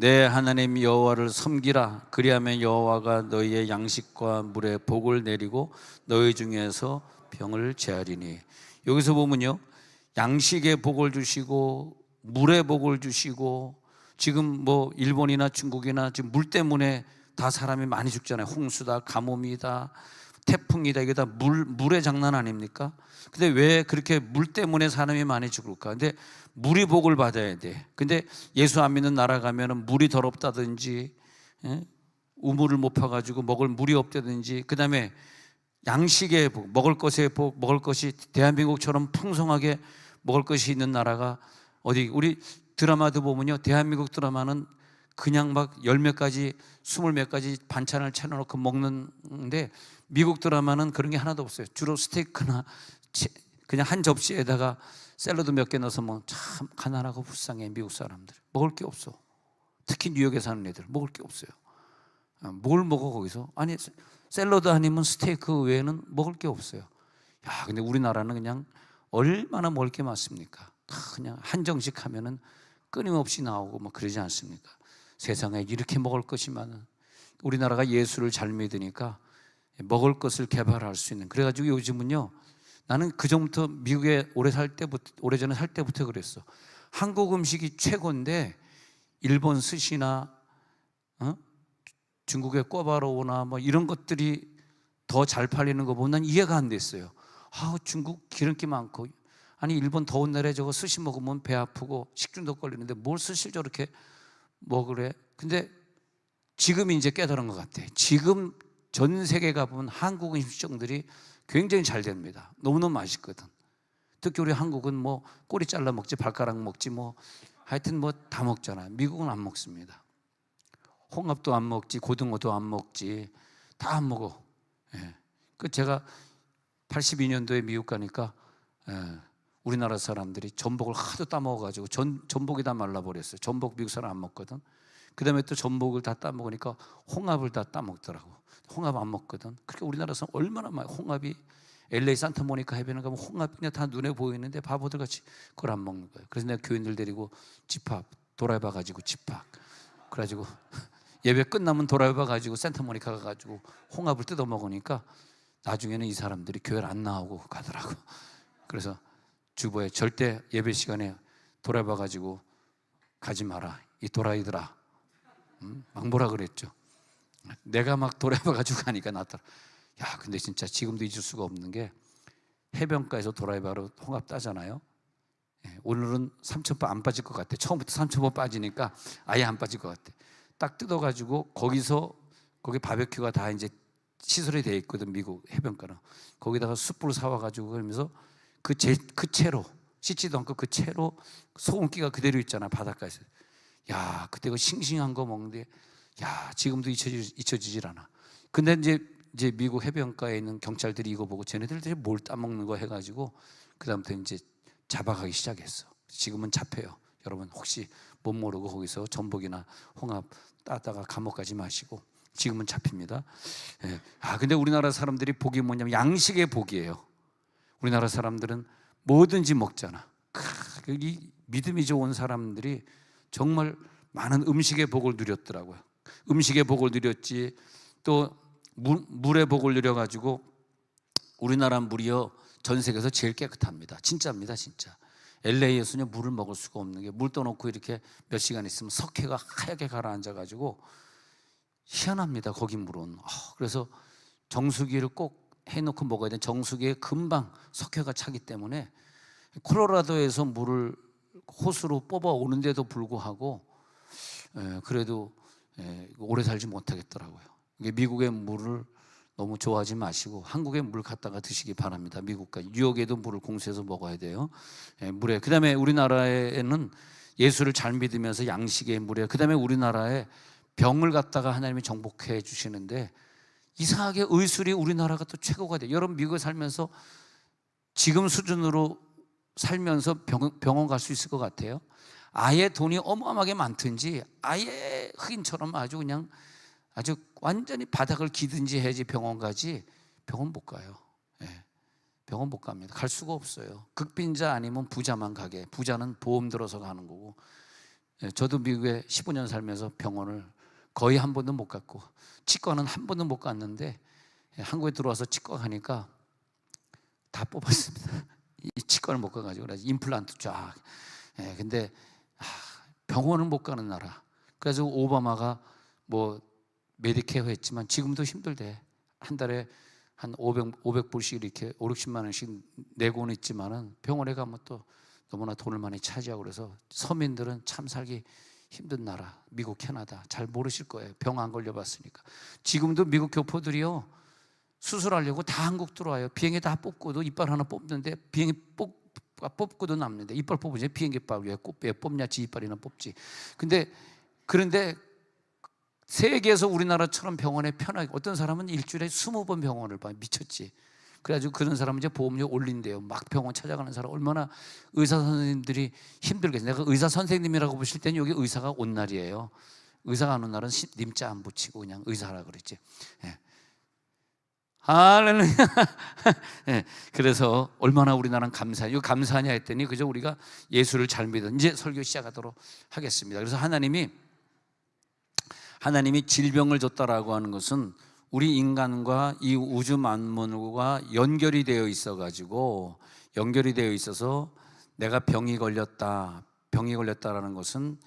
내 하나님 여호와를 섬기라. 그리하면 여호와가 너희의 양식과 물에 복을 내리고 너희 중에서 병을 제하리니. 여기서 보면요, 양식의 복을 주시고 물의 복을 주시고, 지금 뭐 일본이나 중국이나 지금 물 때문에 다 사람이 많이 죽잖아요. 홍수다, 가뭄이다, 태풍이다. 이게 다 물의 장난 아닙니까? 근데 왜 그렇게 물 때문에 사람이 많이 죽을까? 근데 물이 복을 받아야 돼. 근데 예수 안 믿는 나라 가면은 물이 더럽다든지, 우물을 못 파가지고 먹을 물이 없다든지, 그 다음에 양식의 복, 먹을 것의 복, 먹을 것이 대한민국처럼 풍성하게 먹을 것이 있는 나라가 어디, 우리 드라마도 보면요, 대한민국 드라마는 그냥 막 열 몇 가지, 스물 몇 가지 반찬을 차려놓고 먹는데, 미국 드라마는 그런 게 하나도 없어요. 주로 스테이크나 그냥 한 접시에다가 샐러드 몇 개 넣어서 뭐 참 가난하고 불쌍해. 미국 사람들 먹을 게 없어. 특히 뉴욕에 사는 애들 먹을 게 없어요. 뭘 먹어 거기서? 아니, 샐러드 아니면 스테이크 외에는 먹을 게 없어요. 야, 근데 우리나라는 그냥 얼마나 먹을 게 많습니까? 그냥 한정식 하면은 끊임없이 나오고 뭐 그러지 않습니까? 세상에 이렇게 먹을 것이 많은, 우리나라가 예수를 잘 믿으니까 먹을 것을 개발할 수 있는. 그래가지고 요즘은요, 나는 그전부터 미국에 오래전에 살 때부터 그랬어. 한국 음식이 최고인데 일본 스시나 중국의 꿔바로우나 뭐 이런 것들이 더 잘 팔리는 거 보면 난 이해가 안 됐어요. 중국 기름기 많고, 아니 일본 더운 날에 저거 스시 먹으면 배 아프고 식중독 걸리는데 뭘 스시를 저렇게 먹으래? 근데 지금 이제 깨달은 것 같아. 지금 전 세계 가보면 한국 음식점들이 굉장히 잘 됩니다. 너무너무 맛있거든. 특히 우리 한국은 뭐 꼬리 잘라 먹지, 발가락 먹지, 뭐 하여튼 뭐 다 먹잖아요. 미국은 안 먹습니다. 홍합도 안 먹지, 고등어도 안 먹지, 다 안 먹어. 예. 그 제가 82년도에 미국 가니까 우리나라 사람들이 전복을 하도 따먹어가지고 전복이 다 말라버렸어요. 전복 미국 사람 안 먹거든. 그 다음에 또 전복을 다 따먹으니까 홍합을 다 따먹더라고. 홍합 안 먹거든. 그러니까 우리나라 사람 얼마나 많이, 홍합이 LA 산타모니카 해변에 가면 홍합이 그냥 다 눈에 보이는데 바보들 같이 그걸 안 먹는 거예요. 그래서 내가 교인들 데리고 집합 도라이바 가지고 집합, 그래가지고 예배 끝나면 도라이바 가지고 산타모니카 가가지고 홍합을 뜯어 먹으니까 나중에는 이 사람들이 교회를 안 나오고 가더라고. 그래서 주보에 절대 예배 시간에 도라이바 가지고 가지 마라, 이 도라이들아. 막 뭐라 그랬죠. 내가 막 도라이바 가지고 가니까 나더라. 야, 근데 진짜 지금도 잊을 수가 없는 게, 해변가에서 도라이바로 홍합 따잖아요. 오늘은 3,000번 안 빠질 것 같아. 처음부터 3,000번 빠지니까 아예 안 빠질 것 같아. 딱 뜯어가지고 거기 바베큐가 다 이제 시설이 돼 있거든, 미국 해변가는. 거기다가 숯불 사와가지고 그러면서 그 채로, 씻지도 않고 그 채로 소금기가 그대로 있잖아, 바닷가에서. 야, 그때 그 싱싱한 거 먹는데, 야, 지금도 잊혀지질 않아. 근데 이제 미국 해변가에 있는 경찰들이 이거 보고 쟤네들이 뭘 따먹는 거 해가지고 그다음부터 이제 잡아가기 시작했어. 지금은 잡혀요. 여러분 혹시 못 모르고 거기서 전복이나 홍합 따다가 감옥 가지 마시고, 지금은 잡힙니다. 예. 근데 우리나라 사람들이 복이 뭐냐면 양식의 복이에요. 우리나라 사람들은 뭐든지 먹잖아. 이 믿음이 좋은 사람들이 정말 많은 음식의 복을 누렸더라고요. 음식의 복을 누렸지, 또 물의 복을 누려가지고 우리나라 물이요, 전 세계에서 제일 깨끗합니다. 진짜입니다, 진짜. LA에서는요, 물을 먹을 수가 없는 게, 물 떠놓고 이렇게 몇 시간 있으면 석회가 하얗게 가라앉아가지고 희한합니다, 거기 물은. 그래서 정수기를 꼭 해놓고 먹어야 돼. 정수기에 금방 석회가 차기 때문에 콜로라도에서 물을 호수로 뽑아 오는데도 불구하고 그래도 오래 살지 못하겠더라고요. 미국의 물을 너무 좋아하지 마시고 한국의 물 갖다가 드시기 바랍니다. 미국과 뉴욕에도 물을 공수해서 먹어야 돼요. 물에, 그 다음에 우리나라에는 예수를 잘 믿으면서 양식의 물에, 그 다음에 우리나라에 병을 갖다가 하나님이 정복해 주시는데, 이상하게 의술이 우리나라가 또 최고가 돼요. 여러분 미국에 살면서 지금 수준으로 살면서 병원 갈 수 있을 것 같아요? 아예 돈이 어마어마하게 많든지 아예 흑인처럼 아주 그냥 아주 완전히 바닥을 기든지 해야지 병원 가지, 병원 못 가요. 병원 못 갑니다. 갈 수가 없어요. 극빈자 아니면 부자만 가게. 부자는 보험 들어서 가는 거고, 저도 미국에 15년 살면서 병원을 거의 한 번도 못 갔고 치과는 한 번도 못 갔는데 한국에 들어와서 치과 가니까 다 뽑았습니다. 이 치과를 못 가가지고 그래서 임플란트 쫙. 근데 병원을 못 가는 나라. 그래서 오바마가 뭐 메디케어 했지만 지금도 힘들대. 한 달에 한 500불씩 이렇게 5, 60만 원씩 내고는 있지만은 병원에 가면 또 너무나 돈을 많이 차지하고 그래서 서민들은 참 살기 힘든 나라. 미국, 캐나다 잘 모르실 거예요. 병 안 걸려봤으니까. 지금도 미국 교포들이요 수술하려고 다 한국 들어와요. 비행기 다 뽑고도 이빨 하나 뽑는데 비행기 뽑고도 남는데 이빨 뽑으지 비행기 이빨 왜 뽑냐? 지 이빨이나 뽑지. 그런데 세계에서 우리나라처럼 병원에 편하게 어떤 사람은 일주일에 20번 병원을 봐. 미쳤지. 그래가지고 그런 사람은 이제 보험료 올린대요. 막 병원 찾아가는 사람 얼마나 의사 선생님들이 힘들겠어요. 내가 의사 선생님이라고 보실 때는 여기 의사가 온 날이에요. 의사가 안 온 날은 님자 안 붙이고 그냥 의사라 그랬지. 할렐루야. 그래서 얼마나 우리나라는 감사해요. 이거 감사하냐 했더니 그저 우리가 예수를 잘 믿은. 이제 설교 시작하도록 하겠습니다. 그래서 하나님이 질병을 줬다라고 하는 것은 우리 인간과 이 우주 만물과 연결이 되어 있어서 내가 병이 걸렸다라는 것은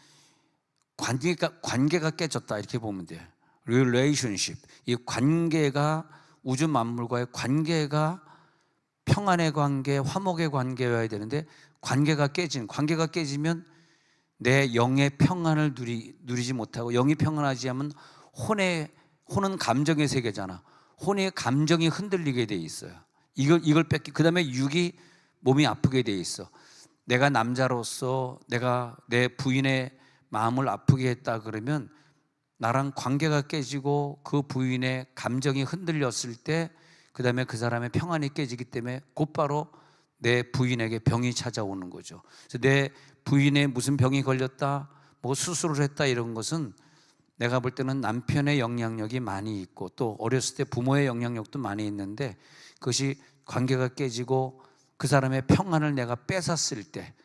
관계가 깨졌다 이렇게 보면 돼요. relationship. 이 관계가 우주 만물과의 관계가 평안의 관계, 화목의 관계여야 되는데 관계가 깨지면 내 영의 평안을 누리지 못하고 영이 평안하지 않으면 혼은 감정의 세계잖아. 혼의 감정이 흔들리게 돼 있어요. 이걸 그다음에 육이 몸이 아프게 돼 있어. 내가 남자로서 내가 내 부인의 마음을 아프게 했다 그러면 나랑 관계가 깨지고 그 부인의 감정이 흔들렸을 때 그다음에 그 사람의 평안이 깨지기 때문에 곧바로 내 부인에게 병이 찾아오는 거죠. 그래서 내 부인의 무슨 병이 걸렸다, 뭐 수술을 했다 이런 것은 내가 볼 때는 남편의 영향력이 많이 있고 또 어렸을 때 부모의 영향력도 많이 있는데 그것이 관계가 깨지고 그 사람의 평안을 내가 뺏었을 때,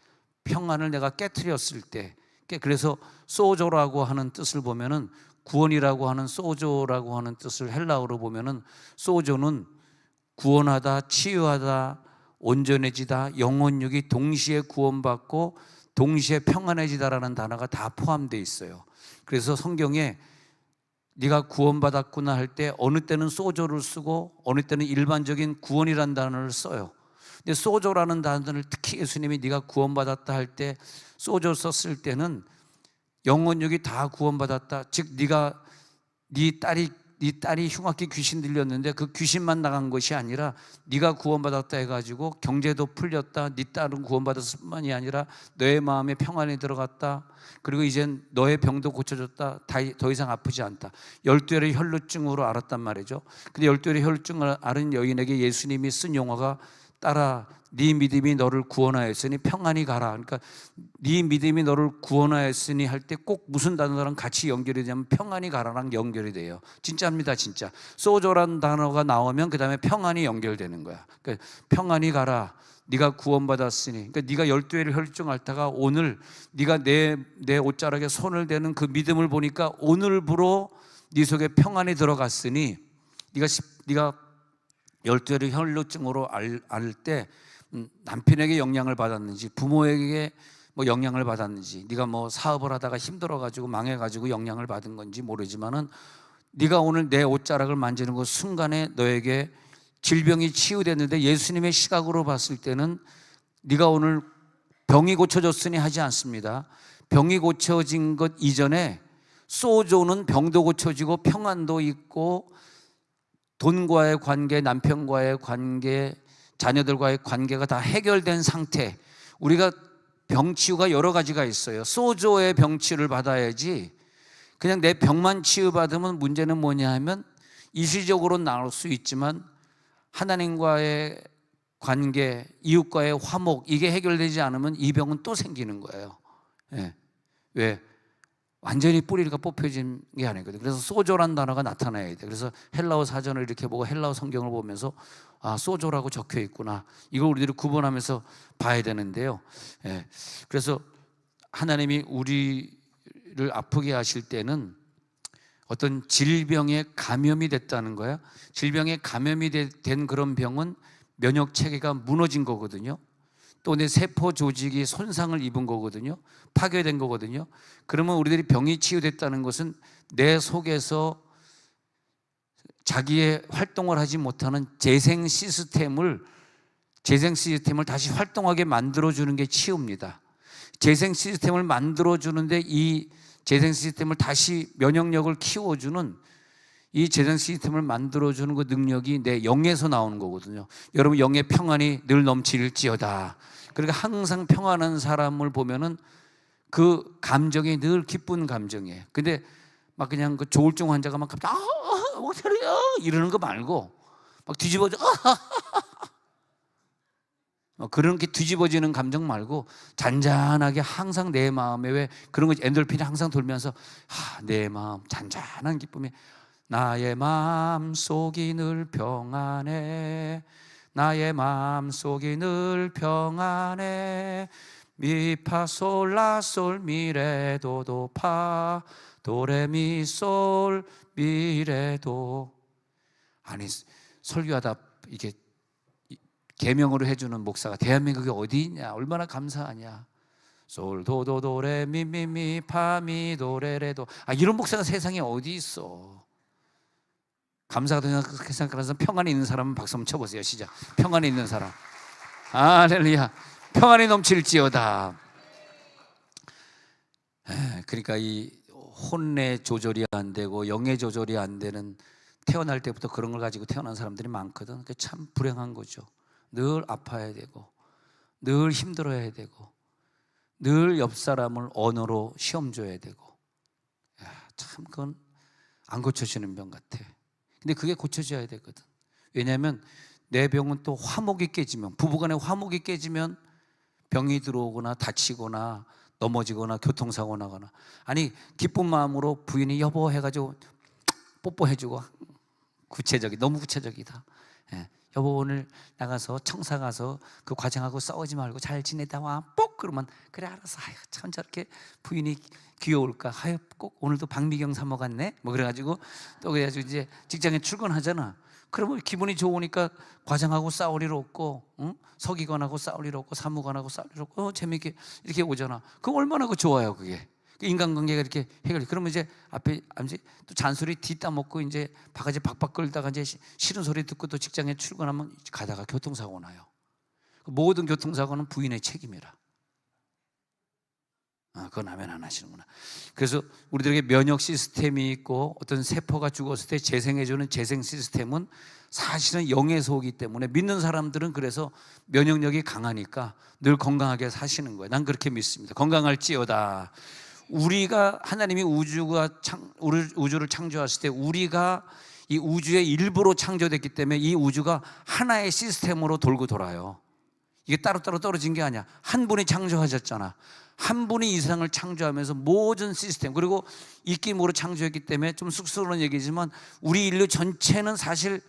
평안을 내가 깨트렸을 때, 그래서 소조라고 하는 뜻을 보면은 구원이라고 하는 소조라고 하는 뜻을 헬라어로 보면은 소조는 구원하다, 치유하다, 온전해지다, 영혼육이 동시에 구원받고 동시에 평안해지다라는 단어가 다 포함되어 있어요. 그래서 성경에 네가 구원받았구나 할 때 어느 때는 소조를 쓰고 어느 때는 일반적인 구원이라는 단어를 써요. 근데 소조라는 단어를 특히 예수님이 네가 구원받았다 할 때 소조 썼을 때는 영혼육이 다 구원받았다. 즉 네 딸이 흉악기 귀신 들렸는데 그 귀신만 나간 것이 아니라 네가 구원받았다 해가지고 경제도 풀렸다. 네 딸은 구원받았을 뿐만이 아니라 너의 마음에 평안이 들어갔다. 그리고 이젠 너의 병도 고쳐졌다. 더 이상 아프지 않다. 12열의 혈루증으로 알았단 말이죠. 근데 12열의 혈루증을 앓은 여인에게 예수님이 쓴 용어가 따라 네 믿음이 너를 구원하였으니 평안히 가라. 그러니까 네 믿음이 너를 구원하였으니 할 때 꼭 무슨 단어랑 같이 연결이 되냐면 평안히 가라랑 연결이 돼요. 진짜입니다, 진짜. 소조라는 단어가 나오면 그 다음에 평안이 연결되는 거야. 그러니까 평안히 가라. 네가 구원받았으니. 그러니까 네가 12회를 혈증 앓다가 오늘 네가 내 옷자락에 손을 대는 그 믿음을 보니까 오늘부로 네 속에 평안이 들어갔으니 네가 12회를 혈루증으로 앓을 때 남편에게 영향을 받았는지 부모에게 뭐 영향을 받았는지 네가 뭐 사업을 하다가 힘들어가지고 망해가지고 영향을 받은 건지 모르지만은 네가 오늘 내 옷자락을 만지는 그 순간에 너에게 질병이 치유됐는데 예수님의 시각으로 봤을 때는 네가 오늘 병이 고쳐졌으니 하지 않습니다. 병이 고쳐진 것 이전에 소조는 병도 고쳐지고 평안도 있고 돈과의 관계, 남편과의 관계, 자녀들과의 관계가 다 해결된 상태. 우리가 병치유가 여러 가지가 있어요. 소조의 병치유를 받아야지 그냥 내 병만 치유받으면 문제는 뭐냐 하면 일시적으로 나올 수 있지만 하나님과의 관계, 이웃과의 화목 이게 해결되지 않으면 이 병은 또 생기는 거예요. 왜? 완전히 뿌리가 뽑혀진 게 아니거든요. 그래서 소조란 단어가 나타나야 돼. 그래서 헬라어 사전을 이렇게 보고 헬라어 성경을 보면서 아, 소조라고 적혀 있구나. 이걸 우리들이 구분하면서 봐야 되는데요. 그래서 하나님이 우리를 아프게 하실 때는 어떤 질병에 감염이 됐다는 거야. 질병에 감염이 된 그런 병은 면역 체계가 무너진 거거든요. 또 내 세포 조직이 손상을 입은 거거든요. 파괴된 거거든요. 그러면 우리들이 병이 치유됐다는 것은 내 속에서 자기의 활동을 하지 못하는 재생 시스템을 다시 활동하게 만들어주는 게 치유입니다. 재생 시스템을 만들어주는데 이 재생 시스템을 다시 면역력을 키워주는 이 재생 시스템을 만들어주는 그 능력이 내 영에서 나오는 거거든요. 여러분, 영의 평안이 늘 넘칠지어다. 그러니까 항상 평안한 사람을 보면은 그 감정이 늘 기쁜 감정이에요. 근데 막 그냥 그 조울증 환자가 막 갑자기 어떡해 이러는 거 말고 막 뒤집어져 그렇게 뒤집어지는 감정 말고 잔잔하게 항상 내 마음에 왜 그런 거 엔돌핀이 항상 돌면서 내 마음 잔잔한 기쁨이 나의 마음 속이 늘 평안해 나의 마음 속이 늘 평안해 미파솔라솔 미레도도파 도레미솔 미레도. 아니 설교하다 이게 계명으로 해주는 목사가 대한민국에 어디 있냐, 얼마나 감사하냐. 솔도도도레 미미미 파미 도레레도. 이런 목사가 세상에 어디 있어. 감사하다 생각하는 사람, 평안에 있는 사람은 박수 한번 쳐보세요. 시작. 평안에 있는 사람. 할렐루야. 평안이 넘칠지어다. 그러니까 이 혼내 조절이 안 되고 영의 조절이 안 되는, 태어날 때부터 그런 걸 가지고 태어난 사람들이 많거든. 그게 참 불행한 거죠. 늘 아파야 되고 늘 힘들어야 되고 늘 옆 사람을 언어로 시험 줘야 되고. 참 그건 안 고쳐지는 병 같아. 근데 그게 고쳐져야 되거든. 왜냐하면 내 병은 또 화목이 깨지면, 부부간의 화목이 깨지면 병이 들어오거나 다치거나 넘어지거나 교통사고 나거나, 아니 기쁜 마음으로 부인이 여보 해가지고 뽀뽀해주고, 너무 구체적이다. 여보 오늘 나가서 청사 가서 그 과장하고 싸우지 말고 잘 지내다 와. 뽁 그러면 그래 알았어. 참 저렇게 부인이 귀여울까. 꼭 오늘도 박미경 사 먹었네. 뭐 그래가지고 또 그래가지고 이제 직장에 출근하잖아. 그러면 기분이 좋으니까 과장하고 싸울 일 없고, 서기관하고 싸울 일 없고, 사무관하고 싸울 일 없고, 재미있게 이렇게 오잖아. 그럼 얼마나 좋아요 그게. 인간관계가 이렇게 해결이. 그러면 이제 앞에 또 잔소리 뒤따 먹고 이제 바가지 박박 끌다가 이제 싫은 소리 듣고 또 직장에 출근하면 가다가 교통사고 나요. 모든 교통사고는 부인의 책임이라. 그건 하면 안 하시는구나. 그래서 우리들에게 면역 시스템이 있고 어떤 세포가 죽었을 때 재생해주는 재생 시스템은 사실은 영에서 오기 때문에 믿는 사람들은 그래서 면역력이 강하니까 늘 건강하게 사시는 거예요. 난 그렇게 믿습니다. 건강할지어다. 우리가 하나님이 우주를 창조하실 때 우리가 이 우주의 일부로 창조됐기 때문에 이 우주가 하나의 시스템으로 돌고 돌아요. 이게 따로따로 떨어진 게 아니야. 한 분이 창조하셨잖아. 한 분이 이 세상을 창조하면서 모든 시스템, 그리고 입김으로 창조했기 때문에 좀 쑥스러운 얘기지만 우리 인류 전체는 사실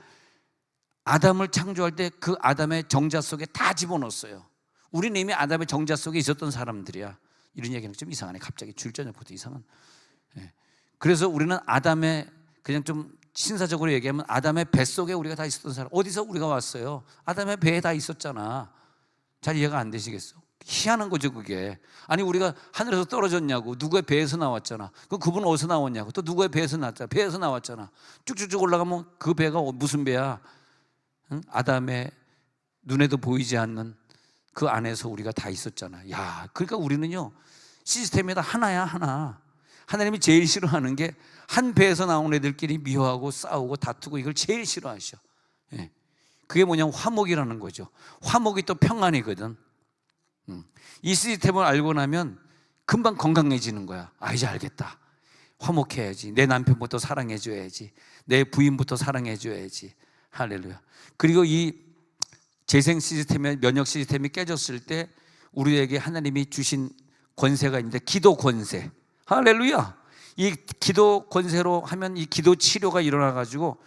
아담을 창조할 때 그 아담의 정자 속에 다 집어넣었어요. 우리는 이미 아담의 정자 속에 있었던 사람들이야. 이런 얘기는 좀 이상하네. 갑자기 줄전역부터 이상한. 그래서 우리는 아담의, 그냥 좀 신사적으로 얘기하면 아담의 뱃속에 우리가 다 있었던 사람. 어디서 우리가 왔어요? 아담의 배에 다 있었잖아. 잘 이해가 안 되시겠어? 희한한 거죠 그게. 아니 우리가 하늘에서 떨어졌냐고. 누구의 배에서 나왔잖아. 그분은 어디서 나왔냐고. 또 누구의 배에서 나왔잖아. 배에서 나왔잖아. 쭉쭉쭉 올라가면 그 배가 무슨 배야? 아담의 눈에도 보이지 않는 그 안에서 우리가 다 있었잖아. 그러니까 우리는요 시스템이 다 하나야, 하나. 하나님이 제일 싫어하는 게 한 배에서 나온 애들끼리 미워하고 싸우고 다투고, 이걸 제일 싫어하셔. 그게 뭐냐면 화목이라는 거죠. 화목이 또 평안이거든. 이 시스템을 알고 나면 금방 건강해지는 거야. 이제 알겠다. 화목해야지. 내 남편부터 사랑해줘야지. 내 부인부터 사랑해줘야지. 할렐루야. 그리고 이 재생 시스템의 면역 시스템이 깨졌을 때 우리에게 하나님이 주신 권세가 있는데, 기도 권세. 할렐루야. 이 기도 권세로 하면 이 기도 치료가 일어나가지고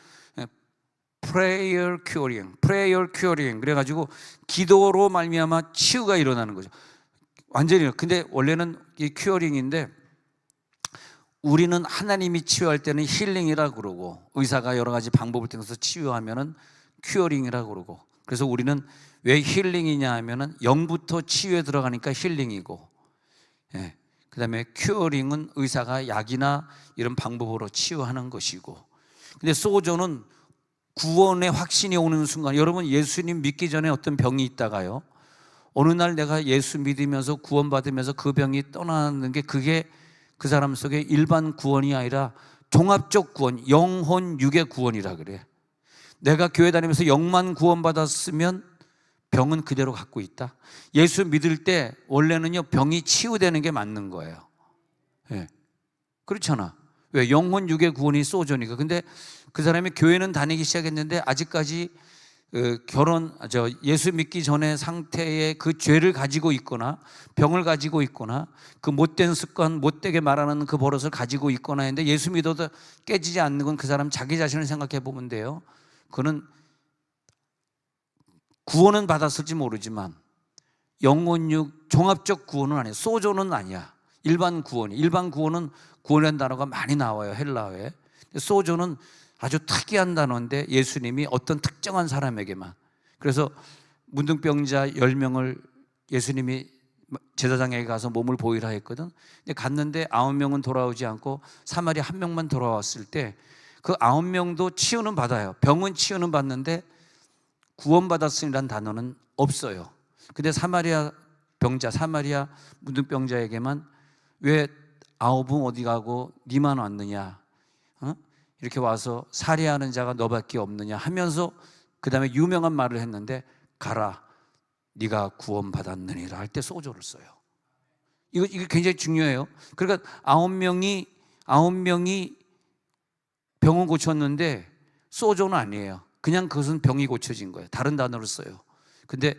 prayer curing 그래가지고 기도로 말미암아 치유가 일어나는 거죠. 완전히. 근데 원래는 이 큐어링인데 우리는 하나님이 치유할 때는 힐링이라고 그러고 의사가 여러 가지 방법을 통해서 치유하면은 큐어링이라고 그러고, 그래서 우리는 왜 힐링이냐 하면은 영부터 치유에 들어가니까 힐링이고, 예. 그다음에 큐어링은 의사가 약이나 이런 방법으로 치유하는 것이고, 근데 소조는 구원의 확신이 오는 순간, 여러분 예수님 믿기 전에 어떤 병이 있다가요, 어느 날 내가 예수 믿으면서 구원받으면서 그 병이 떠나는 게, 그게 그 사람 속에 일반 구원이 아니라 종합적 구원, 영혼 육의 구원이라 그래. 내가 교회 다니면서 영만 구원받았으면 병은 그대로 갖고 있다. 예수 믿을 때 원래는요 병이 치유되는 게 맞는 거예요. 예. 그렇잖아. 왜? 영혼 육의 구원이 소조니까. 근데 그 사람이 교회는 다니기 시작했는데 아직까지 예수 믿기 전의 상태의 그 죄를 가지고 있거나 병을 가지고 있거나 그 못된 습관, 못되게 말하는 그 버릇을 가지고 있거나 했는데, 예수 믿어도 깨지지 않는 건 그 사람 자기 자신을 생각해 보면 돼요. 그는 구원은 받았을지 모르지만 영혼육 종합적 구원은 아니야. 소조는 아니야. 일반 구원은 구원이라는 단어가 많이 나와요, 헬라어에. 소조는 아주 특이한 단어인데 예수님이 어떤 특정한 사람에게만. 그래서 문둥병자 10명을 예수님이 제사장에게 가서 몸을 보이라 했거든. 근데 갔는데 9명은 돌아오지 않고 사마리 1명만 돌아왔을 때 그 9명도 치유는 받아요. 병은 치유는 받는데 구원받았으리라는 단어는 없어요. 근데 사마리아 문둥병자에게만 왜 9은 어디 가고 니만 왔느냐, 이렇게 와서 살해하는 자가 너밖에 없느냐 하면서 그 다음에 유명한 말을 했는데, 가라 네가 구원받았느니라 할 때 소조를 써요. 이게 굉장히 중요해요. 그러니까 9명이 병은 고쳤는데 소조는 아니에요. 그냥 그것은 병이 고쳐진 거예요. 다른 단어를 써요. 근데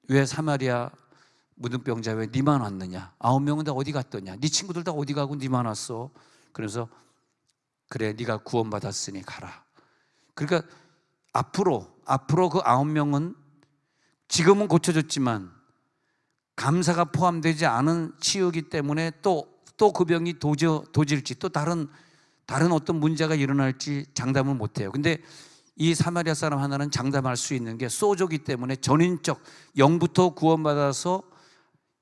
왜 사마리아 문둥병자 왜 니만 왔느냐, 9명은 다 어디 갔더냐, 네 친구들 다 어디 가고 니만 왔어. 그래서 그래 네가 구원받았으니 가라. 그러니까 앞으로 그 9명은 지금은 고쳐졌지만 감사가 포함되지 않은 치유이기 때문에 또 그 병이 도질지 또 다른 어떤 문제가 일어날지 장담을 못해요. 근데 이 사마리아 사람 하나는 장담할 수 있는 게 소조기 때문에 전인적 영부터 구원받아서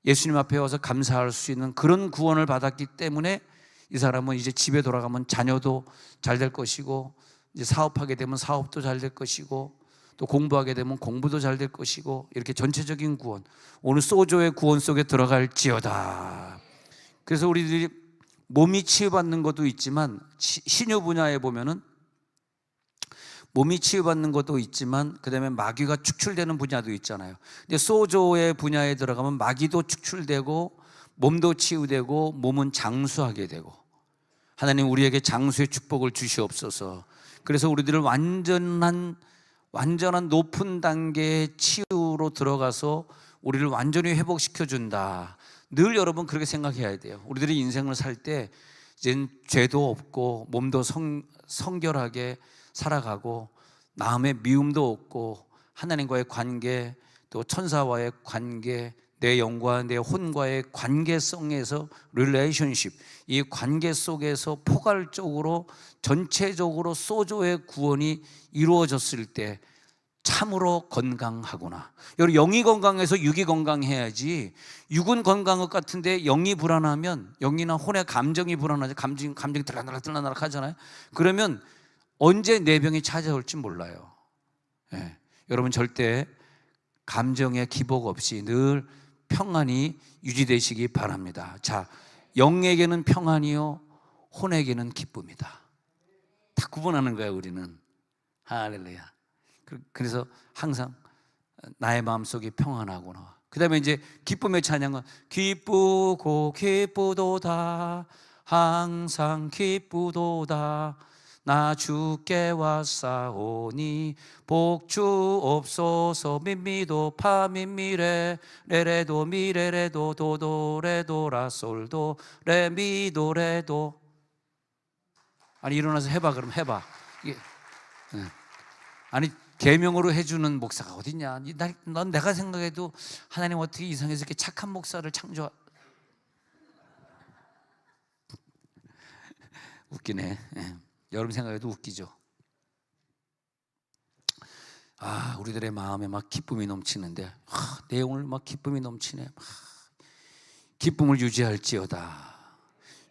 예수님 앞에 와서 감사할 수 있는 그런 구원을 받았기 때문에 이 사람은 이제 집에 돌아가면 자녀도 잘 될 것이고, 이제 사업하게 되면 사업도 잘 될 것이고, 또 공부하게 되면 공부도 잘 될 것이고, 이렇게 전체적인 구원, 오늘 소조의 구원 속에 들어갈지어다. 그래서 우리들이 몸이 치유받는 것도 있지만, 신유 분야에 보면은 몸이 치유받는 것도 있지만 그 다음에 마귀가 축출되는 분야도 있잖아요. 근데 소조의 분야에 들어가면 마귀도 축출되고 몸도 치유되고 몸은 장수하게 되고, 하나님 우리에게 장수의 축복을 주시옵소서. 그래서 우리들을 완전한 높은 단계의 치유로 들어가서 우리를 완전히 회복시켜준다. 늘 여러분 그렇게 생각해야 돼요. 우리들이 인생을 살 때 이제 죄도 없고 몸도 성결하게 살아가고 마음에 미움도 없고 하나님과의 관계, 또 천사와의 관계, 내 영과 내 혼과의 관계성에서 릴레이션십, 이 관계 속에서 포괄적으로 전체적으로 소조의 구원이 이루어졌을 때 참으로 건강하구나. 여러분 영이 건강해서 육이 건강해야지, 육은 건강한 것 같은데 영이 불안하면, 영이나 혼의 감정이 불안하죠. 감정이 들락날락 하잖아요. 그러면 언제 내 병이 찾아올지 몰라요. 예. 여러분 절대 감정의 기복 없이 늘 평안이 유지되시기 바랍니다. 자, 영에게는 평안이요 혼에게는 기쁨이다. 다 구분하는 거예요, 우리는. 할렐루야. 그래서 항상 나의 마음속이 평안하구나. 그 다음에 이제 기쁨의 찬양은 기쁘고 기쁘도다, 항상 기쁘도다, 나 주께 왔사오니 복주옵소서. 미미도 파미미레 레레도 미레레도 도도레도라 솔도 레미도레도. 아니 일어나서 해봐. 그럼 해봐. 이게 아니 계명으로 해주는 목사가 어딨냐? 넌 내가 생각해도 하나님 어떻게 이 세상에서 이렇게 착한 목사를 웃기네. 예. 여러분 생각해도 웃기죠. 우리들의 마음에 막 기쁨이 넘치는데 내용을 막 기쁨이 넘치네. 기쁨을 유지할지어다.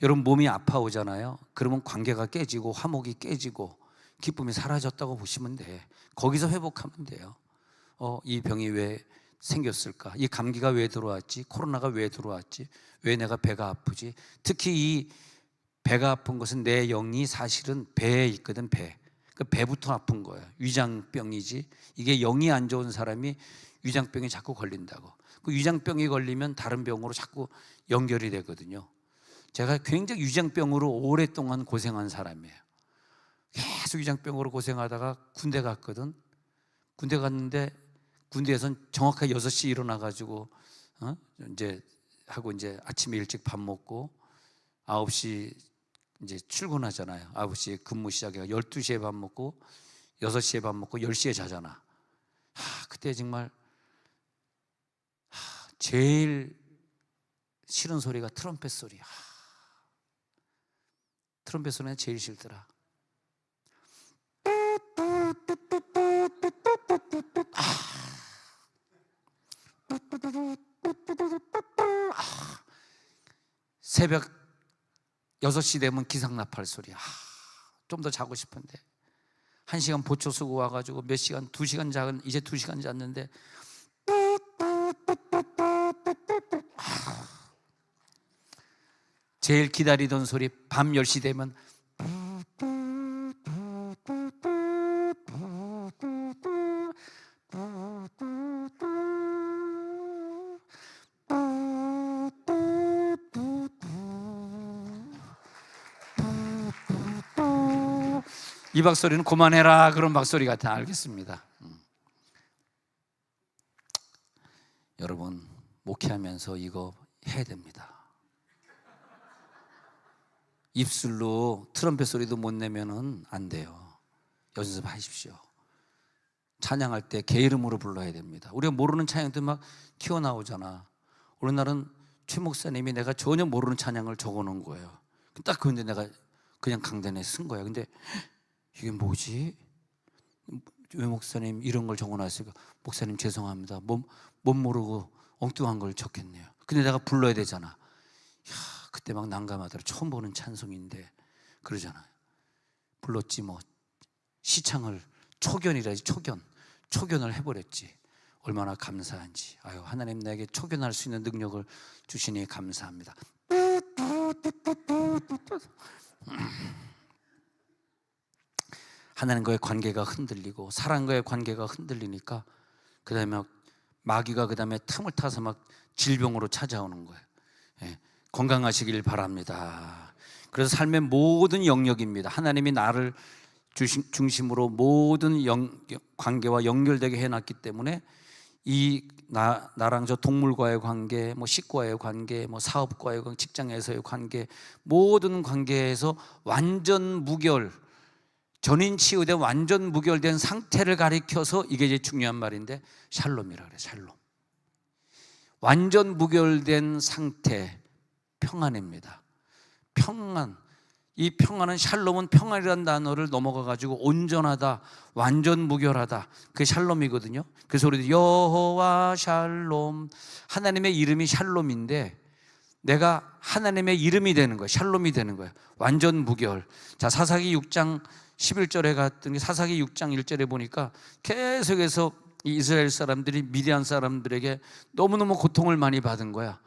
여러분 몸이 아파오잖아요. 그러면 관계가 깨지고 화목이 깨지고 기쁨이 사라졌다고 보시면 돼. 거기서 회복하면 돼요. 이 병이 왜 생겼을까? 이 감기가 왜 들어왔지? 코로나가 왜 들어왔지? 왜 내가 배가 아프지? 특히 이 배가 아픈 것은 내 영이 사실은 배에 있거든. 그 배부터 아픈 거예요. 위장병이지. 이게 영이 안 좋은 사람이 위장병이 자꾸 걸린다고. 그 위장병이 걸리면 다른 병으로 자꾸 연결이 되거든요. 제가 굉장히 위장병으로 오랫동안 고생한 사람이에요. 계속 위장병으로 고생하다가 군대 갔거든. 군대 갔는데 군대에선 정확하게 6시 일어나가지고 이제 아침에 일찍 밥 먹고 9시 이제 출근하잖아요. 9시에 근무 시작해가 12시에 밥 먹고 6시에 밥 먹고 10시에 자잖아. 그때 정말 제일 싫은 소리가 트럼펫 소리. 트럼펫 소리가 제일 싫더라. 새벽 6시 되면 기상나팔 소리. 좀 더 자고 싶은데 1시간 보초 쓰고 와가지고 몇 시간, 2시간 자는, 이제 2시간 잤는데 제일 기다리던 소리 밤 10시 되면 이 박소리는 그만해라 그런 박소리 같아. 알겠습니다. 여러분 목회하면서 이거 해야 됩니다. 입술로 트럼펫 소리도 못 내면은 안 돼요. 연습하십시오. 찬양할 때 개 이름으로 불러야 됩니다. 우리가 모르는 찬양들 막 튀어나오잖아. 어느 날은 최 목사님이 내가 전혀 모르는 찬양을 적어놓은 거예요. 딱 그런데 내가 그냥 강단에 쓴 거야. 근데 이게 뭐지? 왜 목사님 이런 걸 적어놨을까? 목사님 죄송합니다. 못 모르고 엉뚱한 걸 적겠네요. 근데 내가 불러야 되잖아. 그때 막 난감하더라. 처음 보는 찬송인데 그러잖아요. 불렀지 뭐. 시창을 초견이라지. 초견을 해버렸지. 얼마나 감사한지. 하나님 나에게 초견할 수 있는 능력을 주시니 감사합니다. 하나님과의 관계가 흔들리고 사람과의 관계가 흔들리니까 그 다음에 마귀가 그 다음에 틈을 타서 막 질병으로 찾아오는 거예요. 건강하시길 바랍니다. 그래서 삶의 모든 영역입니다. 하나님이 나를 중심으로 모든 관계와 연결되게 해놨기 때문에 나랑 저 동물과의 관계, 뭐 식구와의 관계, 뭐 사업과의 관계, 직장에서의 관계, 모든 관계에서 완전 무결, 전인치유된 완전 무결된 상태를 가리켜서 이게 이제 중요한 말인데 샬롬이라 그래. 샬롬. 완전 무결된 상태, 평안입니다. 평안. 이 평안은 샬롬은 평안이라는 단어를 넘어가가지고 온전하다, 완전 무결하다. 그게 샬롬이거든요. 그래서 우리도 여호와 샬롬. 하나님의 이름이 샬롬인데 내가 하나님의 이름이 되는 거예요. 샬롬이 되는 거예요. 완전 무결. 자, 사사기 6장 11절에 갔더니 사사기 6장 1절에 보니까 계속해서 이 이스라엘 사람들이 미디안 사람들에게 너무너무 고통을 많이 받은 거야.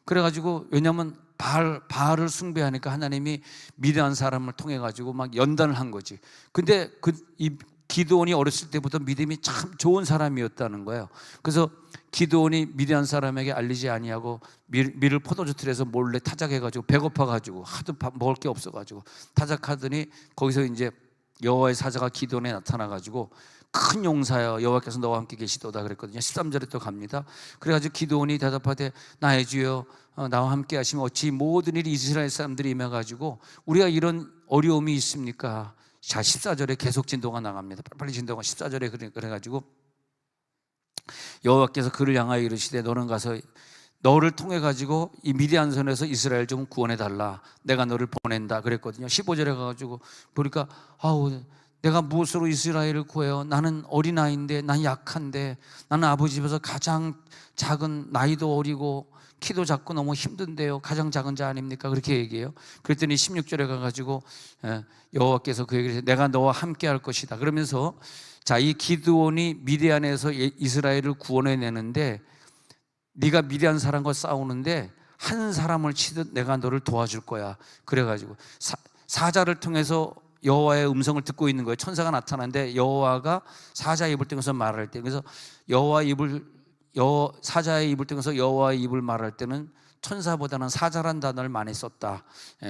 그래가지고 왜냐하면 바알을 숭배하니까 하나님이 미디안 사람을 통해 가지고 막 연단을 한 거지. 근데 이 기드온이 어렸을 때부터 믿음이 참 좋은 사람이었다는 거예요. 그래서 기드온이 미디안 사람에게 알리지 아니하고 밀을 포도주 틀에서 몰래 타작해가지고 배고파가지고 하도 먹을 게 없어가지고 타작하더니 거기서 이제 여호와의 사자가 기드온에 나타나가지고 큰 용사여 여호와께서 너와 함께 계시도다 그랬거든요. 13절에 또 갑니다. 그래가지고 기드온이 대답하되 나의 주여 나와 함께 하시면 어찌 모든 일이 이스라엘 사람들이 임해가지고 우리가 이런 어려움이 있습니까? 자, 14절에 계속 진도가 나갑니다. 빨리 진도가 14절에 그래가지고 여호와께서 그를 향하여 이르시되 너는 가서 너를 통해 가지고 이 미디안 선에서 이스라엘 좀 구원해 달라. 내가 너를 보낸다 그랬거든요. 15절에 가가지고 보니까 아우 내가 무엇으로 이스라엘을 구해요? 나는 어린아이인데, 난 약한데, 나는 아버지 집에서 가장 작은, 나이도 어리고 키도 작고 너무 힘든데요. 가장 작은 자 아닙니까? 그렇게 얘기해요. 그랬더니 16절에 가가지고 여호와께서 그 얘기를 해서 내가 너와 함께 할 것이다. 그러면서 자, 이 기드온이 미디안에서 이스라엘을 구원해내는데 네가 미디안 사람과 싸우는데 한 사람을 치듯 내가 너를 도와줄 거야. 그래가지고 사자를 통해서 여호와의 음성을 듣고 있는 거예요. 천사가 나타나는데 여호와가 사자의 입을 통해서 말할 때, 그래서 사자의 입을 통해서 여호와의 입을 말할 때는 천사보다는 사자란 단어를 많이 썼다.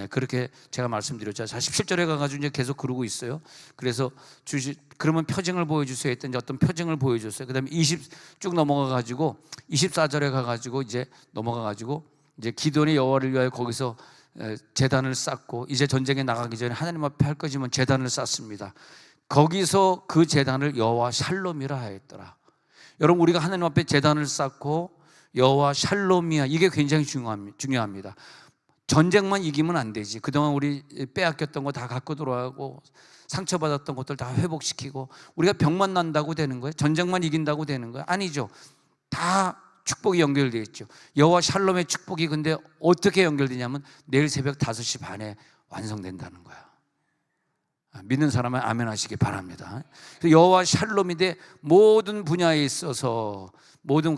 그렇게 제가 말씀드렸죠. 17절에 가가지고 이제 계속 그러고 있어요. 그래서 그러면 표징을 보여주세요 했더니 어떤 표징을 보여줬어요. 그 다음에 쭉 넘어가가지고 24절에 가가지고 이제 넘어가가지고 이제 기드온이 여호와를 위하여 거기서 제단을 쌓고 이제 전쟁에 나가기 전에 하나님 앞에 할 것이면 제단을 쌓습니다. 거기서 그 제단을 여호와 샬롬이라 하였더라. 여러분, 우리가 하나님 앞에 제단을 쌓고 여호와 샬롬이야, 이게 굉장히 중요합니다. 전쟁만 이기면 안 되지. 그동안 우리 빼앗겼던 거 다 갖고 돌아가고 상처받았던 것들 다 회복시키고 우리가 병만 난다고 되는 거예요? 전쟁만 이긴다고 되는 거예요? 아니죠. 다 축복이 연결되어 있죠. 여호와 샬롬의 축복이 근데 어떻게 연결되냐면 내일 새벽 5시 반에 완성된다는 거야. 믿는 사람은 아멘 하시기 바랍니다. 여호와 샬롬인데 모든 분야에 있어서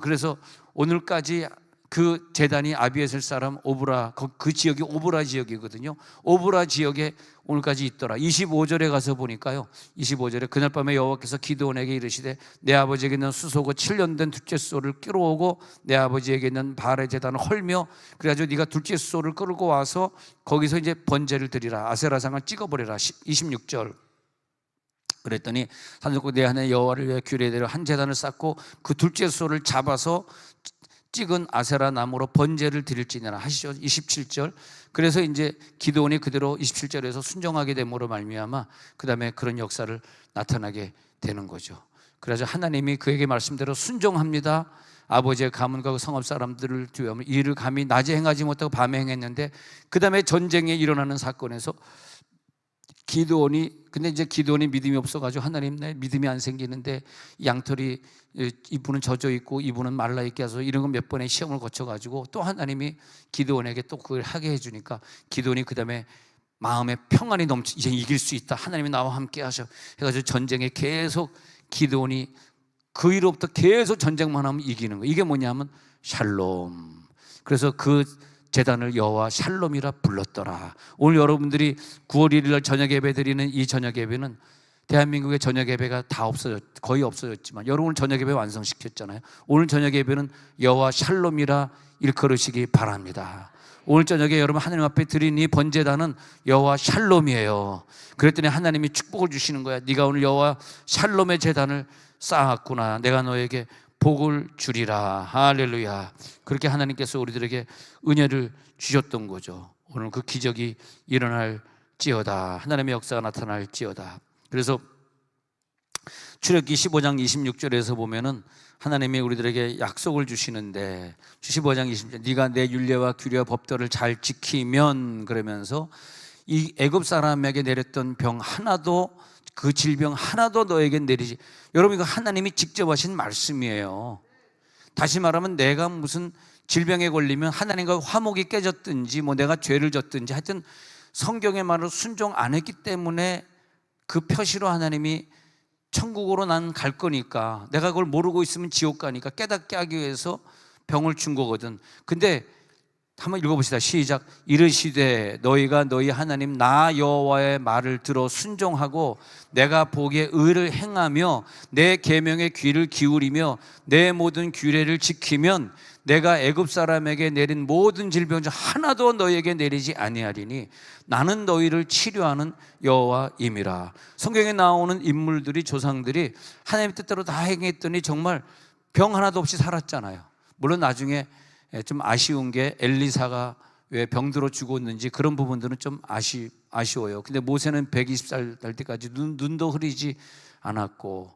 그래서 오늘까지 그 제단이 아비에셀 사람 오브라, 그 지역이 오브라 지역이거든요. 오브라 지역에 오늘까지 있더라. 25절에 가서 보니까요, 25절에 그날 밤에 여호와께서 기드온에게 이르시되 내 아버지에게 있는 수소고 7년 된 둘째 수소를 끌어오고 내 아버지에게 있는 바알의 제단을 헐며 그래가지고 네가 둘째 수소를 끌고 와서 거기서 이제 번제를 드리라. 아세라상을 찍어버려라. 26절. 그랬더니 산적국 내 하나님 여호와를 위해 규례대로 한 제단을 쌓고 그 둘째 수소를 잡아서 찍은 아세라 나무로 번제를 드릴지니라 하시죠. 27절. 그래서 이제 기드온이 그대로 27절에서 순종하게 됨으로 말미암아 그 다음에 그런 역사를 나타나게 되는 거죠. 그래서 하나님이 그에게 말씀대로 순종합니다. 아버지의 가문과 그 성읍 사람들을 두려움 이를 감히 낮에 행하지 못하고 밤에 행했는데 그 다음에 전쟁에 일어나는 사건에서 근데 이제 기드온이 믿음이 없어가지고 하나님 내 믿음이 안 생기는데 양털이 이분은 젖어 있고 이분은 말라 있게 해서 이런 거 몇 번의 시험을 거쳐가지고 또 하나님이 기드온에게 또 그걸 하게 해주니까 기드온이 그 다음에 마음에 평안이 이제 이길 수 있다. 하나님이 나와 함께 하셔 해가지고 전쟁에 계속 기드온이 그 이후로부터 계속 전쟁만 하면 이기는 거예요. 이게 뭐냐면 샬롬. 그래서 그 제단을 여호와 샬롬이라 불렀더라. 오늘 여러분들이 9월 1일 날 저녁 예배 드리는 이 저녁 예배는 대한민국의 저녁 예배가 다 거의 없어졌지만 여러분 저녁 예배 완성시켰잖아요. 오늘 저녁 예배는 여호와 샬롬이라 일컬으시기 바랍니다. 오늘 저녁에 여러분 하나님 앞에 드린 이 번제단은 여호와 샬롬이에요. 그랬더니 하나님이 축복을 주시는 거야. 네가 오늘 여호와 샬롬의 제단을 쌓았구나. 내가 너에게 복을 주리라. 할렐루야. 그렇게 하나님께서 우리들에게 은혜를 주셨던 거죠. 오늘 그 기적이 일어날지어다. 하나님의 역사가 나타날지어다. 그래서 출애굽기 15장 26절에서 보면은 하나님이 우리들에게 약속을 주시는데 15장 26절 네가 내 율례와 규례와 법도를 잘 지키면 그러면서 이 애굽 사람에게 내렸던 병 하나도 그 질병 하나도 너에게 내리지. 여러분 이거 하나님이 직접 하신 말씀이에요. 다시 말하면 내가 무슨 질병에 걸리면 하나님과 화목이 깨졌든지 뭐 내가 죄를 졌든지 하여튼 성경의 말을 순종 안 했기 때문에 그 표시로 하나님이 천국으로 난 갈 거니까 내가 그걸 모르고 있으면 지옥 가니까 깨닫게 하기 위해서 병을 준 거거든. 근데 한번 읽어봅시다. 시작. 이르시되 너희가 너희 하나님 나 여호와의 말을 들어 순종하고 내가 보기에 의를 행하며 내 계명에 귀를 기울이며 내 모든 규례를 지키면 내가 애굽 사람에게 내린 모든 질병 중 하나도 너희에게 내리지 아니하리니 나는 너희를 치료하는 여호와임이라. 성경에 나오는 인물들이 조상들이 하나님의 뜻대로 다 행했더니 정말 병 하나도 없이 살았잖아요. 물론 나중에 좀 아쉬운 게 엘리사가 왜 병들어 죽었는지 그런 부분들은 좀 아쉬워요. 근데 모세는 120살 될 때까지 눈도 흐리지 않았고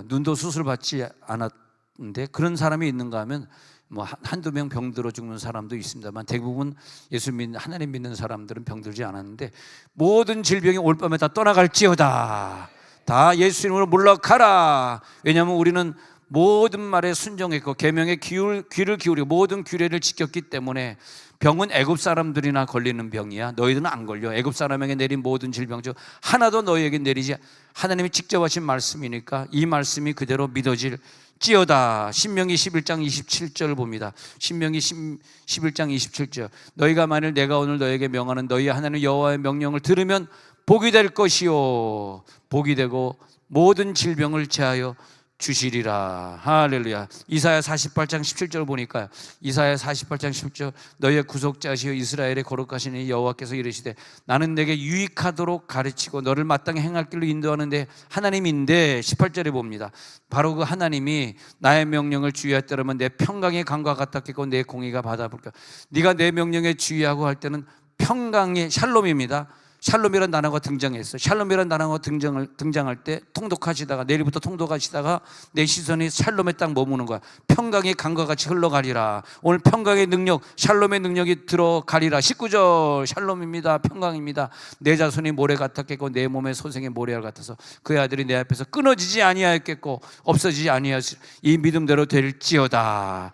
눈도 수술받지 않았는데 그런 사람이 있는가 하면 뭐 한두 명 병들어 죽는 사람도 있습니다만 대부분 예수 믿는 하나님 믿는 사람들은 병들지 않았는데 모든 질병이 올 밤에 다 떠나갈지어다. 다 예수 이름으로 물러가라. 왜냐하면 우리는 모든 말에 순종했고 계명에 귀를 기울이고 모든 규례를 지켰기 때문에 병은 애굽 사람들이나 걸리는 병이야. 너희들은 안 걸려. 애굽 사람에게 내린 모든 질병 중 하나도 너희에게 내리지. 하나님이 직접 하신 말씀이니까 이 말씀이 그대로 믿어질지어다. 신명기 11장 27절 봅니다. 신명기 11장 27절. 너희가 만일 내가 오늘 너희에게 명하는 너희 하나님 여호와의 명령을 들으면 복이 될 것이요 복이 되고 모든 질병을 제하여 주시리라. 할렐루야. 이사야 48장 17절 보니까 이사야 48장 17절 너희의 구속자시여 이스라엘의 거룩하신 이 여호와께서 이르시되 나는 내게 유익하도록 가르치고 너를 마땅히 행할 길로 인도하는데 하나님인데 18절에 봅니다. 바로 그 하나님이 나의 명령을 주의하여 따르면 내 평강의 강과 같았겠고 내 공의가 바다볼까. 네가 내 명령에 주의하고 할 때는 평강의 샬롬입니다. 샬롬이라는 단어가 등장했어요. 샬롬이라는 단어가 등장할 때 통독하시다가 내일부터 통독하시다가 내 시선이 샬롬의 땅 머무는 거야. 평강의 강과 같이 흘러가리라. 오늘 평강의 능력, 샬롬의 능력이 들어가리라. 19절 샬롬입니다. 평강입니다. 내 자손이 모래 같았겠고 내 몸의 소생의 모래알 같아서 그의 아들이 내 앞에서 끊어지지 아니하였겠고 없어지지 아니하였으리 이 믿음대로 될지어다.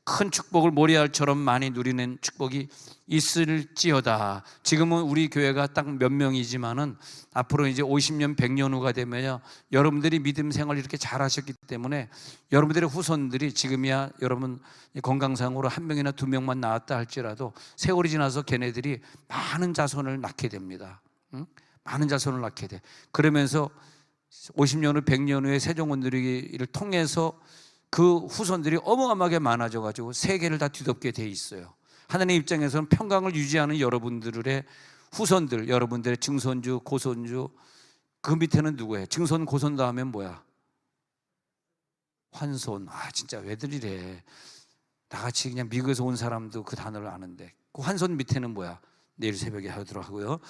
큰 축복을 모래알처럼 많이 누리는 축복이 있을지어다. 지금은 우리 교회가 딱 몇 명이지만은 앞으로 이제 50년, 100년 후가 되면요, 여러분들이 믿음 생활 이렇게 잘하셨기 때문에 여러분들의 후손들이 지금이야 여러분 건강상으로 한 명이나 두 명만 낳았다 할지라도 세월이 지나서 걔네들이 많은 자손을 낳게 됩니다. 많은 자손을 낳게 돼. 그러면서 50년 후, 100년 후에 세종원들이를 통해서 그 후손들이 어마어마하게 많아져가지고 세계를 다 뒤덮게 돼 있어요. 하나님 입장에서는 평강을 유지하는 여러분들의 후손들, 여러분들의 증손주, 고손주, 그 밑에는 누구예요? 증손, 고손 다음엔 뭐야? 환손. 진짜 왜들 이래? 나같이 그냥 미국에서 온 사람도 그 단어를 아는데 그 환손 밑에는 뭐야? 내일 새벽에 하도록 하고요.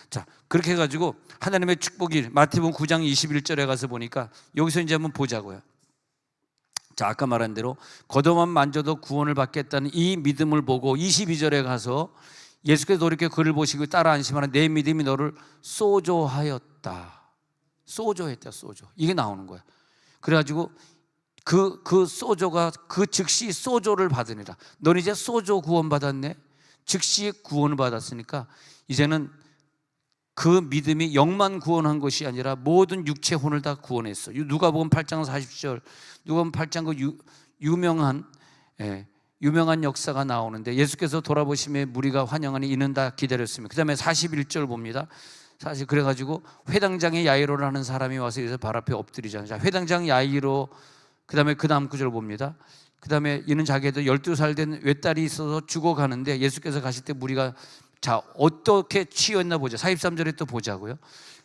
자, 그렇게 해가지고 하나님의 축복이 마태복음 9장 21절에 가서 보니까 여기서 이제 한번 보자고요. 자, 아까 말한 대로 겉옷만 만져도 구원을 받겠다는 이 믿음을 보고 22절에 가서 예수께서 돌이켜 그를 보시고 따라 안심하는 내 믿음이 너를 소조하였다. 소조했다. 소조. 이게 나오는 거야. 그래가지고 그 소조가 그 즉시 소조를 받으니라. 넌 이제 소조 구원 받았네. 즉시 구원을 받았으니까 이제는 그 믿음이 영만 구원한 것이 아니라 모든 육체 혼을 다 구원했어. 누가복음 8장 40절, 누가복음 8장 그 유명한 역사가 나오는데 예수께서 돌아보심에 무리가 환영하니 이는 다 기다렸습니다. 그 다음에 41절 봅니다. 사실 그래가지고 회당장의 야이로라는 사람이 와서 여기서 발 앞에 엎드리잖아요. 자, 회당장 야이로, 그 다음에 그 다음 구절 봅니다. 그 다음에 이는 자기에도 12살 된 외딸이 있어서 죽어가는데 예수께서 가실 때 무리가 자, 어떻게 치유했나 보자. 43절에 또 보자고요.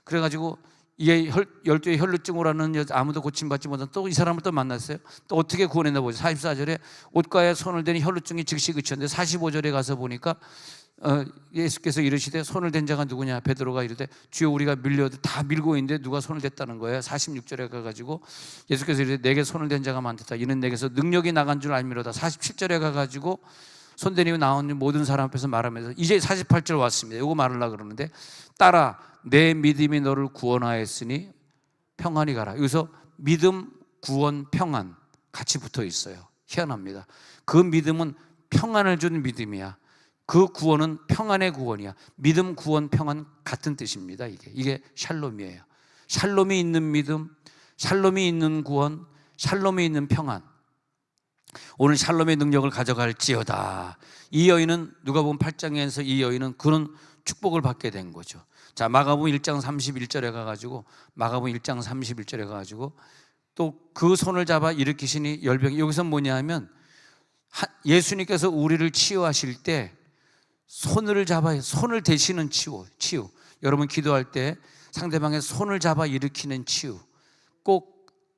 그래가지고 이게 12의 혈루증으로 하는 여자 아무도 고침받지 못한 또 이 사람을 또 만났어요. 또 어떻게 구원했나 보자. 44절에 옷가에 손을 대니 혈루증이 즉시 그쳤는데 45절에 가서 보니까 예수께서 이르시되 손을 댄 자가 누구냐? 베드로가 이르되 주여 우리가 다 밀고 있는데 누가 손을 댔다는 거예요. 46절에 가가지고 예수께서 이르되 내게 손을 댄 자가 많다. 이는 내게서 능력이 나간 줄 알미로다. 47절에 가가지고 손대니고 나온 모든 사람 앞에서 말하면서 이제 48절 왔습니다. 이거 말하려고 그러는데 따라 내 믿음이 너를 구원하였으니 평안히 가라. 여기서 믿음, 구원, 평안 같이 붙어 있어요. 희한합니다. 그 믿음은 평안을 주는 믿음이야. 그 구원은 평안의 구원이야. 믿음, 구원, 평안 같은 뜻입니다. 이게 샬롬이에요. 샬롬이 있는 믿음, 샬롬이 있는 구원, 샬롬이 있는 평안. 오늘 샬롬의 능력을 가져갈지어다. 이 여인은 누가복음 8장에서 이 여인은 그런 축복을 받게 된 거죠. 자, 마가복음 1장 31절에 가가지고 또 그 손을 잡아 일으키시니 열병이. 여기서 뭐냐 하면 예수님께서 우리를 치유하실 때 손을 잡아, 손을 대시는 치유. 여러분 기도할 때 상대방의 손을 잡아 일으키는 치유 꼭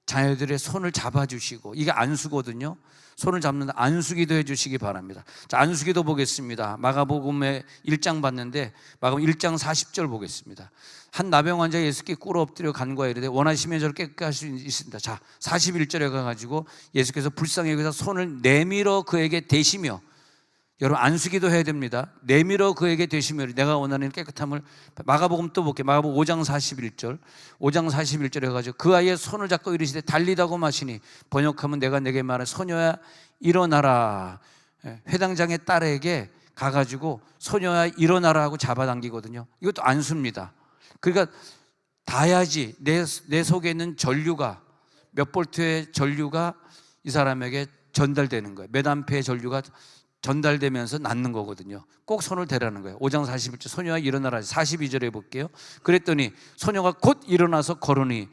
자녀들의 손을 잡아주시고, 이게 안수거든요. 손을 잡는 안수기도 해주시기 바랍니다. 자, 안수기도 보겠습니다. 마가복음의 1장 봤는데 마가복음 1장 40절 보겠습니다. 한 나병 환자 예수께 꿇어 엎드려 간구하여 이르되 원하시면 저를 깨끗게 할 수 있습니다. 자, 41절에 가가지고 예수께서 불쌍히 여기서 손을 내밀어 그에게 대시며, 여러분 안수기도 해야 됩니다. 내밀어 그에게 대시며 내가 원하는 깨끗함을. 마가복음 또 볼게요. 마가복음 5장 41절 5장 41절에 가지고 그 아이의 손을 잡고 이르시되 달리다고 마시니, 번역하면 내가 내게 말한 소녀야 일어나라. 회당장의 딸에게 가가지고 소녀야 일어나라 하고 잡아당기거든요. 이것도 안수입니다. 그러니까 닿아야지 내 속에 있는 전류가, 몇 볼트의 전류가 이 사람에게 전달되는 거예요. 몇 암페의 전류가 전달되면서 낫는 거거든요. 꼭 손을 대라는 거예요. 5장 41절 소녀가 일어나라. 42절에 볼게요. 그랬더니 소녀가 곧 일어나서 걸으니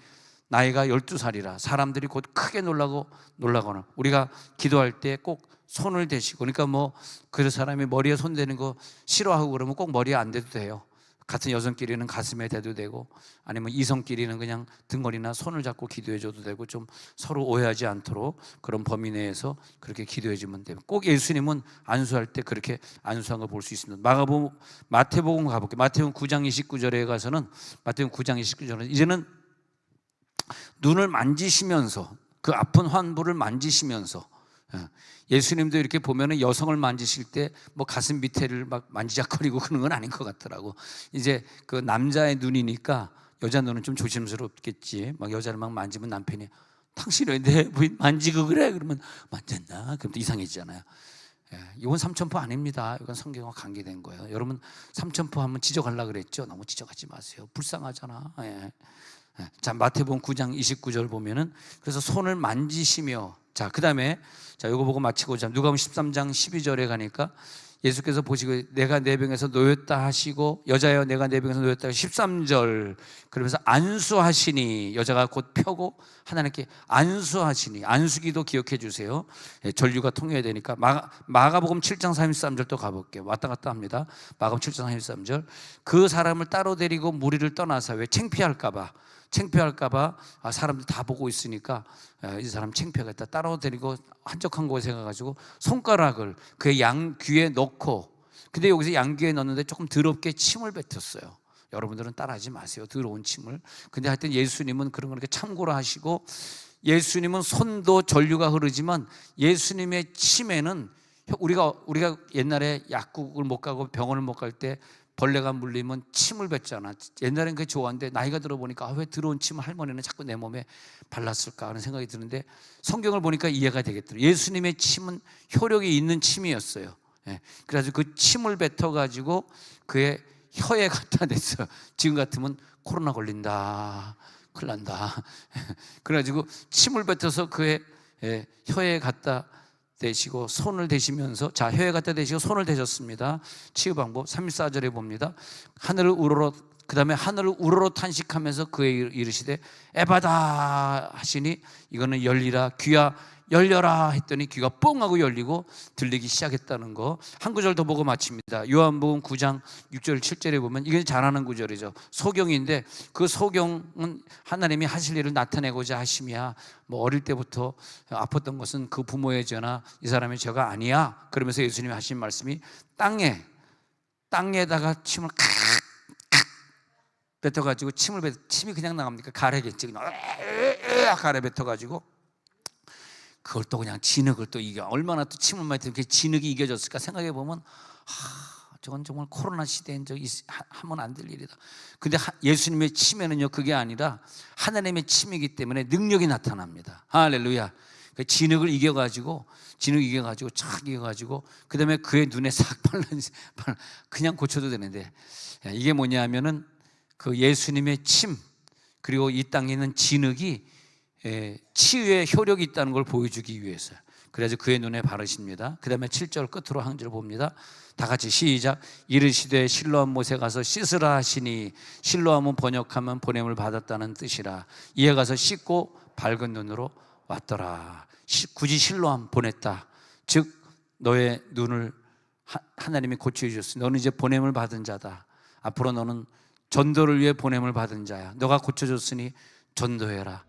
나이가 12살이라 사람들이 곧 크게 놀라거나. 우리가 기도할 때 꼭 손을 대시고, 그러니까 뭐 그 사람이 머리에 손 대는 거 싫어하고 그러면 꼭 머리에 안 대도 돼요. 같은 여성끼리는 가슴에 대도 되고, 아니면 이성끼리는 그냥 등걸이나 손을 잡고 기도해 줘도 되고, 좀 서로 오해하지 않도록 그런 범위 내에서 그렇게 기도해 주면 돼요. 꼭 예수님은 안수할 때 그렇게 안수한 걸 볼 수 있습니다. 마태복음 가볼게요. 마태복음 9장 29절에 가서는, 마태복음 9장 29절은 이제는 눈을 만지시면서, 그 아픈 환부를 만지시면서, 예수님도 이렇게 보면은 여성을 만지실 때 뭐 가슴 밑에를 막 만지작거리고 그런 건 아닌 것 같더라고. 이제 그 남자의 눈이니까 여자 눈은 좀 조심스럽겠지. 막 여자를 막 만지면 남편이 당신이 왜 내 부인 만지고 그래? 그러면 만졌나? 그럼 또 이상해지잖아요. 이건 삼천포 아닙니다. 이건 성경과 관계된 거예요. 여러분 삼천포 한번 지적하려고 그랬죠? 너무 지적하지 마세요. 불쌍하잖아. 자, 마태복음 9장 29절 보면은 그래서 손을 만지시며, 자, 그 다음에 자, 요거 보고 마치고자 누가복음 13장 12절에 가니까 예수께서 보시고 내가 내 병에서 놓였다 하시고, 여자여 내가 내 병에서 놓였다 13절, 그러면서 안수하시니, 여자가 곧 펴고 하나님께 안수하시니, 안수기도 기억해 주세요. 전류가 통해야 되니까. 마가복음 7장 33절 또 가볼게요. 왔다 갔다 합니다. 마가복음 7장 33절 그 사람을 따로 데리고 무리를 떠나서, 왜? 창피할까봐 사람들 다 보고 있으니까 이 사람 창피하겠다, 따로 데리고 한적한 곳에 가가지고 손가락을 그의 양 귀에 넣고, 근데 여기서 양 귀에 넣는데 조금 더럽게 침을 뱉었어요. 여러분들은 따라하지 마세요, 더러운 침을. 근데 하여튼 예수님은 그런 걸 이렇게 참고로 하시고, 예수님은 손도 전류가 흐르지만 예수님의 침에는, 우리가 옛날에 약국을 못 가고 병원을 못 갈 때 벌레가 물리면 침을 뱉잖아. 옛날엔 그게 좋았는데 나이가 들어보니까 왜 더러운 침을 할머니는 자꾸 내 몸에 발랐을까 하는 생각이 드는데, 성경을 보니까 이해가 되겠더라고요. 예수님의 침은 효력이 있는 침이었어요. 그래가지고 그 침을 뱉어가지고 그의 혀에 갖다 댔어요. 지금 같으면 코로나 걸린다, 큰일 난다. 그래가지고 침을 뱉어서 그의 혀에 갖다 대시고 손을 대시면서, 자, 혀에 갖다 대시고 손을 대셨습니다. 치유 방법 34절에 봅니다. 하늘을 우러러, 그 다음에 하늘을 우러러 탄식하면서 그에 이르시되 에바다 하시니, 이거는 열리라, 귀야 열려라 했더니 귀가 뻥 하고 열리고 들리기 시작했다는 거. 한 구절 더 보고 마칩니다. 요한복음 9장 6절 7절에 보면, 이게 잘 아는 구절이죠. 소경인데 그 소경은 하나님이 하실 일을 나타내고자 하심이야. 뭐 어릴 때부터 아팠던 것은 그 부모의 죄나 이 사람의 죄가 아니야. 그러면서 예수님이 하신 말씀이 땅에다가 침을 뱉어가지고, 침이 그냥 나갑니까? 가래겠지. 그냥 가래 뱉어가지고 그걸 또 그냥 진흙을 또 이겨, 얼마나 또 침을 많이 들게 진흙이 이겨졌을까 생각해 보면, 저건 정말 코로나 시대엔 하면 안 될 일이다. 근데 예수님의 침에는요, 그게 아니라 하나님의 침이기 때문에 능력이 나타납니다. 할렐루야. 진흙을 이겨가지고 착 이겨가지고 그 다음에 그의 눈에 싹 그냥 고쳐도 되는데, 이게 뭐냐 하면은 그 예수님의 침, 그리고 이 땅에 있는 진흙이 치유의 효력이 있다는 걸 보여주기 위해서. 그래서 그의 눈에 바르십니다. 그 다음에 7절 끝으로 한 절 봅니다. 다 같이 시작. 이르시되 실로암 못에 가서 씻으라 하시니, 실로암은 번역하면 보냄을 받았다는 뜻이라. 이에 가서 씻고 밝은 눈으로 왔더라. 굳이 실로암 보냈다. 즉 너의 눈을 하나님이 고쳐 주셨으니 너는 이제 보냄을 받은 자다. 앞으로 너는 전도를 위해 보냄을 받은 자야. 너가 고쳐줬으니 전도해라.